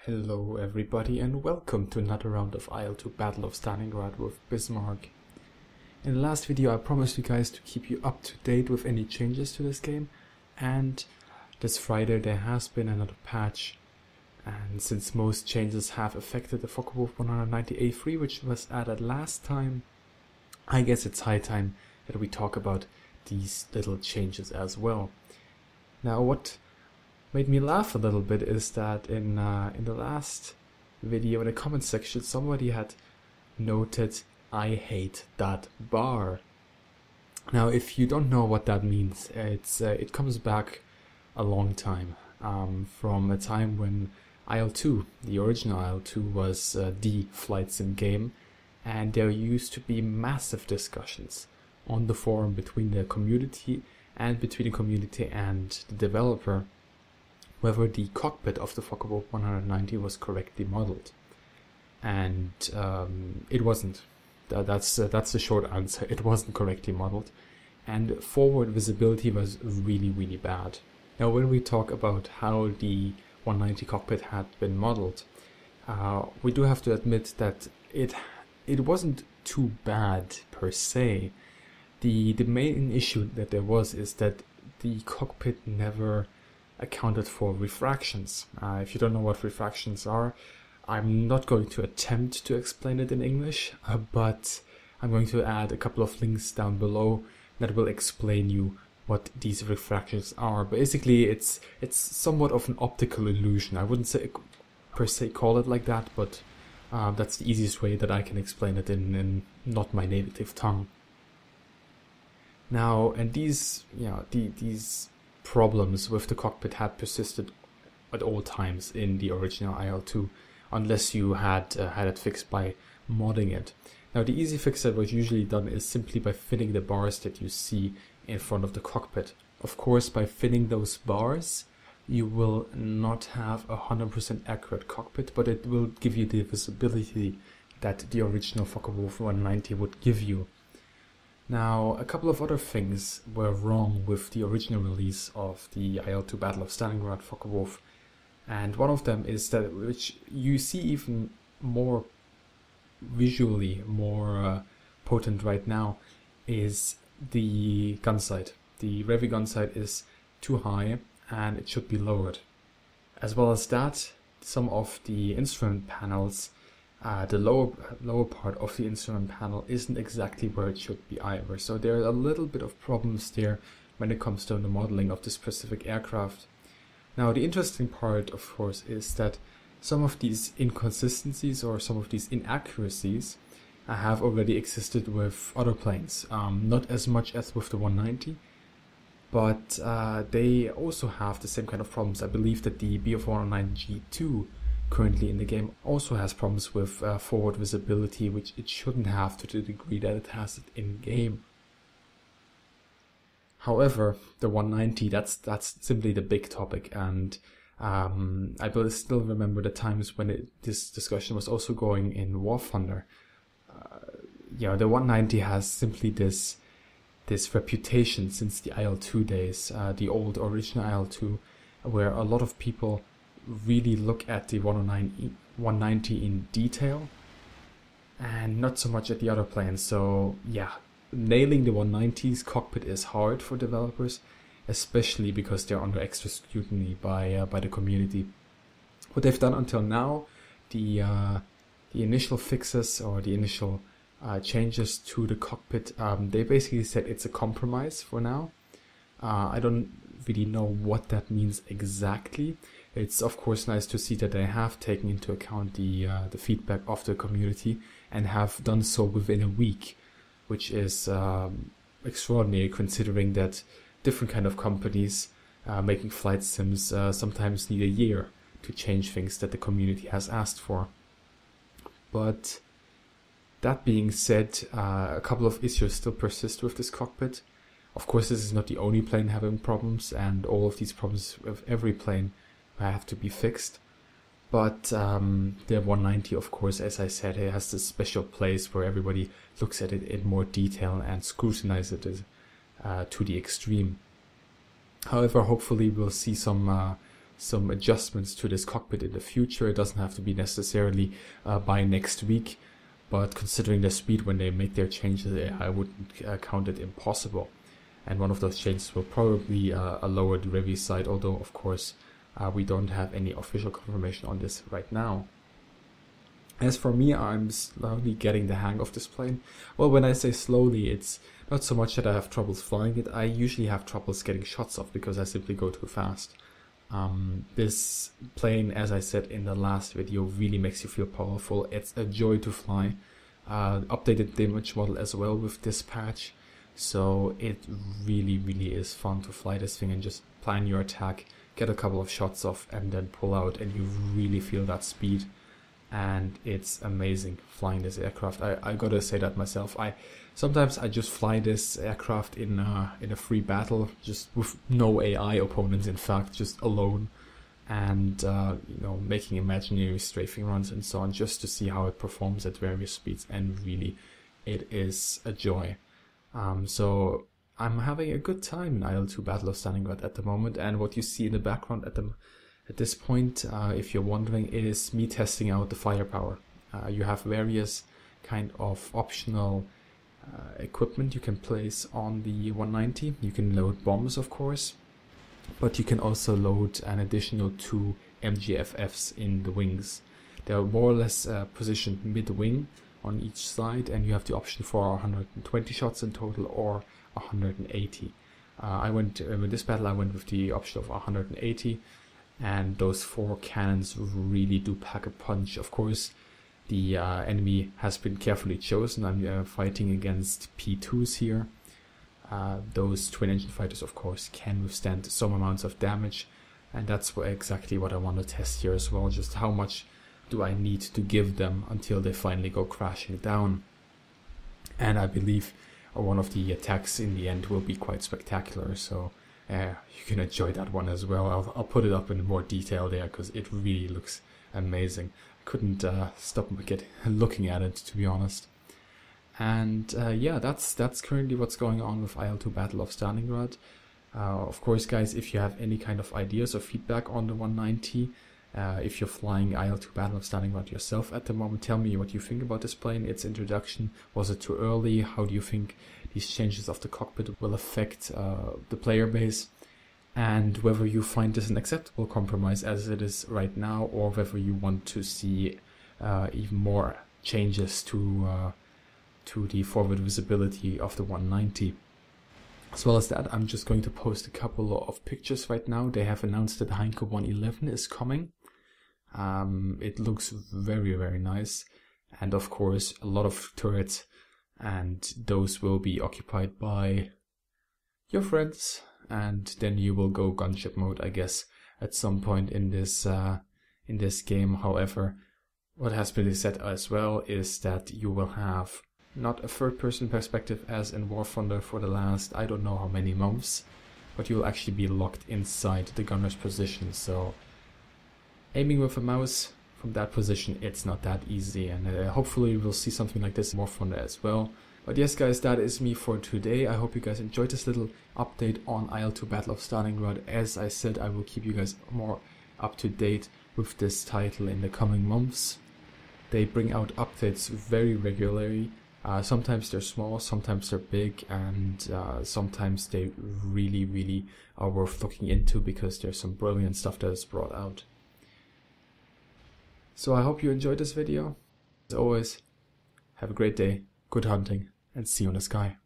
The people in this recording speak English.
Hello everybody and welcome to another round of IL2 Battle of Stalingrad with Bismarck. In the last video I promised you guys to keep you up to date with any changes to this game, and this Friday there has been another patch, and since most changes have affected the Focke-Wulf 190A3 which was added last time, I guess it's high time that we talk about these little changes as well. Now what made me laugh a little bit is that in the last video in the comment section somebody had noted "I hate that bar." Now if you don't know what that means, it comes back a long time, from a time when IL2, the original IL2, was the flight sim game, and there used to be massive discussions on the forum between the community and the developer whether the cockpit of the Focke-Wulf 190 was correctly modeled, and it wasn't. That's the short answer. It wasn't correctly modeled, and forward visibility was really bad. Now, when we talk about how the 190 cockpit had been modeled, we do have to admit that it wasn't too bad per se. The main issue that there was is that the cockpit never accounted for refractions. If you don't know what refractions are, I'm not going to attempt to explain it in English, but I'm going to add a couple of links down below that will explain you what these refractions are. Basically, it's somewhat of an optical illusion. I wouldn't say per se call it like that, but that's the easiest way that I can explain it in not my native tongue. Now, and these problems with the cockpit had persisted at all times in the original IL2, unless you had it fixed by modding it. Now, the easy fix that was usually done is simply by fitting the bars that you see in front of the cockpit. Of course, by fitting those bars, you will not have a 100% accurate cockpit, but it will give you the visibility that the original Focke-Wulf 190 would give you. Now, a couple of other things were wrong with the original release of the IL2 Battle of Stalingrad Focke-Wulf, and one of them is that, which you see even more visually more potent right now, is the gun sight. The Revi gun sight is too high and it should be lowered. As well as that, some of the instrument panels, the lower part of the instrument panel isn't exactly where it should be either. So there are a little bit of problems there when it comes to the modeling of the specific aircraft. Now, the interesting part, of course, is that some of these inconsistencies or some of these inaccuracies have already existed with other planes. Not as much as with the 190, but they also have the same kind of problems. I believe that the BF109G2 currently in the game also has problems with forward visibility, which it shouldn't have to the degree that it has it in game. However, the 190, that's simply the big topic, and I still remember the times when this discussion was also going in War Thunder. The 190 has simply this reputation since the IL2 days, the old original IL2, where a lot of people really look at the 190 in detail and not so much at the other planes. So yeah, nailing the 190's cockpit is hard for developers, especially because they're under extra scrutiny by the community. What they've done until now, the initial fixes or the initial changes to the cockpit, they basically said it's a compromise for now. I don't really know what that means exactly. It's of course nice to see that they have taken into account the feedback of the community and have done so within a week, which is extraordinary considering that different kind of companies making flight sims sometimes need a year to change things that the community has asked for. But that being said, a couple of issues still persist with this cockpit. Of course, this is not the only plane having problems, and all of these problems with every plane have to be fixed. But the 190, of course, as I said, it has this special place where everybody looks at it in more detail and scrutinizes it to the extreme. However, hopefully we'll see some some adjustments to this cockpit in the future. It doesn't have to be necessarily by next week, but considering the speed when they make their changes, I wouldn't count it impossible. And one of those changes will probably be a lowered revvy side, although of course we don't have any official confirmation on this right now. As for me, I'm slowly getting the hang of this plane. Well, when I say slowly, it's not so much that I have troubles flying it. I usually have troubles getting shots off because I simply go too fast. This plane, as I said in the last video, really makes you feel powerful. It's a joy to fly. Updated the image model as well with this patch. So it really is fun to fly this thing and just plan your attack, get a couple of shots off and then pull out, and you really feel that speed. And it's amazing flying this aircraft. I gotta say that myself. Sometimes I just fly this aircraft in a free battle, just with no AI opponents, in fact, just alone, and you know, making imaginary strafing runs and so on, just to see how it performs at various speeds. And really, it is a joy. So I'm having a good time in IL2 Battle of Stalingrad at the moment, and what you see in the background at this point, if you're wondering, is me testing out the firepower. You have various kind of optional equipment you can place on the 190. You can load bombs, of course, but you can also load an additional 2 MGFFs in the wings. They're more or less positioned mid-wing on each side, and you have the option for 120 shots in total or 180. With this battle I went with the option of 180. And those 4 cannons really do pack a punch. Of course, the enemy has been carefully chosen. I'm fighting against P2s here. Those twin engine fighters, of course, can withstand some amounts of damage. And that's exactly what I want to test here as well. Just how much do I need to give them until they finally go crashing down. And I believe one of the attacks in the end will be quite spectacular. So you can enjoy that one as well. I'll put it up in more detail there because it really looks amazing. I couldn't stop looking at it, to be honest. And yeah, that's currently what's going on with IL2 Battle of Stalingrad. Of course, guys, if you have any kind of ideas or feedback on the 190, if you're flying IL2 Battle of Stalingrad yourself at the moment, tell me what you think about this plane, its introduction. Was it too early? How do you think these changes of the cockpit will affect the player base? And whether you find this an acceptable compromise as it is right now, or whether you want to see even more changes to the forward visibility of the 190. As well as that, I'm just going to post a couple of pictures right now. They have announced that Heinke 111 is coming. It looks very nice, and of course a lot of turrets, and those will be occupied by your friends, and then you will go gunship mode, I guess, at some point in this game. However, what has been said as well is that you will have not a third-person perspective as in War Thunder for the last I don't know how many months, but you'll actually be locked inside the gunner's position. So aiming with a mouse from that position, it's not that easy, and hopefully we'll see something like this in War Thunder as well. But yes, guys, that is me for today. I hope you guys enjoyed this little update on IL2 Battle of Stalingrad. As I said, I will keep you guys more up to date with this title in the coming months. They bring out updates very regularly. Sometimes they're small, sometimes they're big, and sometimes they really are worth looking into because there's some brilliant stuff that is brought out. So I hope you enjoyed this video. As always, have a great day, good hunting, and see you in the sky.